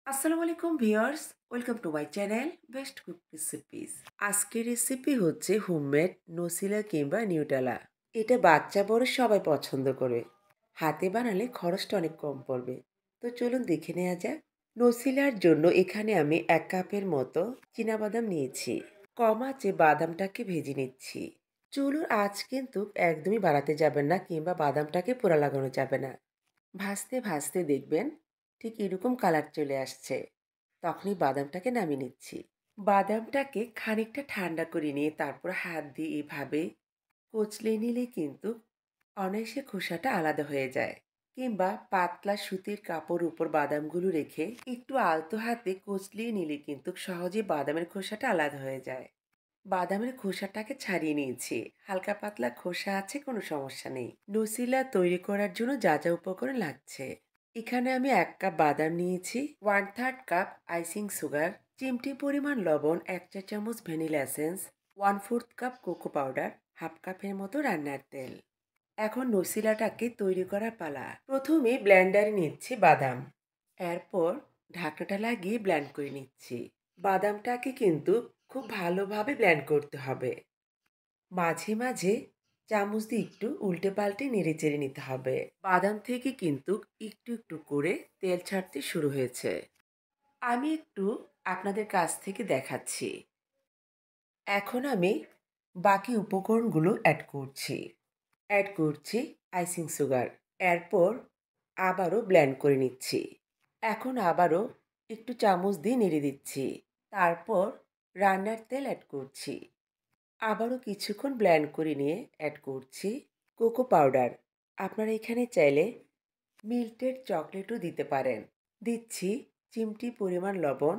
আসসালামু আলাইকুম viewers, welcome to my channel best cook recipes. আজকের রেসিপি হচ্ছে হোমমেড নসিলা কিংবা নিউটেলা। এটা বাচ্চা বড় সবাই পছন্দ করে। হাতে বানালে খরচটা অনেক কম পড়বে। তো চলুন দেখে নেওয়া যাক। নসিলার জন্য এখানে আমি 1 কাপের মতো চীনাবাদাম নিয়েছি। কম আঁচে বাদামটাকে ভেজে নিচ্ছি। চুলোর আঁচ কিন্তু একদমই বাড়াতে যাবেন না কিংবা বাদামটাকে পোড়া লাগানো যাবে না। ভাজতে ভাজতে দেখবেন ঠিক এরকম কালার চলে আসছে। তখনই বাদামটাকে নামিয়ে নিচ্ছি। বাদামটাকে খানিকটা ঠান্ডা করে নিয়ে তারপর হাত দিয়ে এভাবে কচলে নিলে কিন্তু অনায়াসে খোসাটা আলাদা হয়ে যায়। কিংবা পাতলা সুতির কাপড় উপর বাদামগুলো রেখে একটু আলতো হাতে কচলিয়ে নিলে কিন্তু সহজে বাদামের খোসাটা আলাদা হয়ে যায়। বাদামের খোসাটাকে ছাড়িয়ে নিয়েছি। হালকা পাতলা খোসা আছে, কোনো সমস্যা নেই। নসিলা তৈরি করার জন্য যা যা উপকরণ লাগছে, এখানে আমি 1 কাপ বাদাম নিয়েছি, 1/3 কাপ আইসিং সুগার, চিমটি পরিমাণ লবণ, 1 চা চামচ vanilla essence, 1/4 cup cocoa powder, 1/2 কাপের মতো রান্নার তেল। এখন নসিলাটাকে তৈরি করার পালা। প্রথমে ব্লেন্ডারে নিচ্ছি বাদাম, এরপর ঢাকনাটা লাগিয়ে ব্লেন্ড করে নিচ্ছি। বাদামটাকে কিন্তু খুব ভালোভাবে ব্লেন্ড করতে হবে। মাঝে মাঝে চামচ দিয়ে একটু উল্টে পাল্টে নেড়ে চেড়ে নিতে হবে। বাদাম থেকে কিন্তু একটু একটু করে তেল ছাড়তে শুরু হয়েছে। আমি একটু আপনাদের কাছ থেকে দেখাচ্ছি। এখন আমি বাকি উপকরণগুলো অ্যাড করছি আইসিং সুগার। এরপর আবারও ব্লেন্ড করে নিচ্ছি। এখন আবারও একটু চামচ দিয়ে নেড়ে দিচ্ছি। তারপর রান্নার তেল অ্যাড করছি। আবারও কিছুক্ষণ ব্লেন্ড করে নিয়ে অ্যাড করছি কোকো পাউডার। আপনারা এখানে চাইলে মিল্টেড চকলেটও দিতে পারেন। দিচ্ছি চিমটি পরিমাণ লবণ,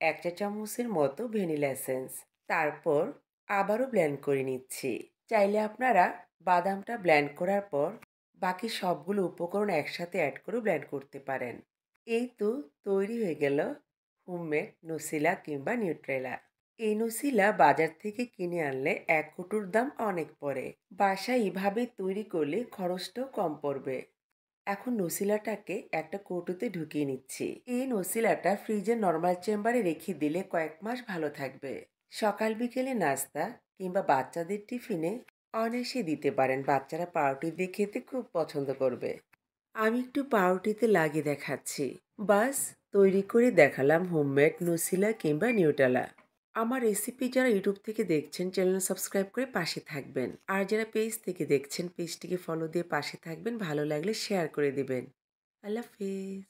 1 চা চামচের মতো ভ্যানিলা এসেন্স। তারপর আবারও ব্লেন্ড করে নিচ্ছি। চাইলে আপনারা বাদামটা ব্লেন্ড করার পর বাকি সবগুলো উপকরণ একসাথে অ্যাড করে ব্লেন্ড করতে পারেন। এই তো তৈরি হয়ে গেল হোমমেড নসিলা কিংবা নিউট্রেলা। এই নসিলা বাজার থেকে কিনে আনলে 1 কৌটোর দাম অনেক পড়ে। বাসায় এভাবে তৈরি করলে খরচটাও কম পড়বে। এখন নসিলাটাকে একটা কৌটোতে ঢুকিয়ে নিচ্ছি। এই নসিলাটা ফ্রিজের নর্মাল চেম্বারে রেখে দিলে কয়েক মাস ভালো থাকবে। সকাল বিকেলে নাস্তা কিংবা বাচ্চাদের টিফিনে অনায়াসে দিতে পারেন। বাচ্চারা পাউরুটি দিয়ে খেতে খুব পছন্দ করবে। আমি একটু পাউরুটিতে লাগিয়ে দেখাচ্ছি। বাস, তৈরি করে দেখালাম হোমমেড নসিলা কিংবা নিউটেলা। আমার রেসিপি যারা ইউটিউব থেকে দেখছেন, চ্যানেল সাবস্ক্রাইব করে পাশে থাকবেন। আর যারা পেজ থেকে দেখছেন, পেজটিকে ফলো দিয়ে পাশে থাকবেন। ভালো লাগলে শেয়ার করে দিবেন। আল্লাহ হাফেজ।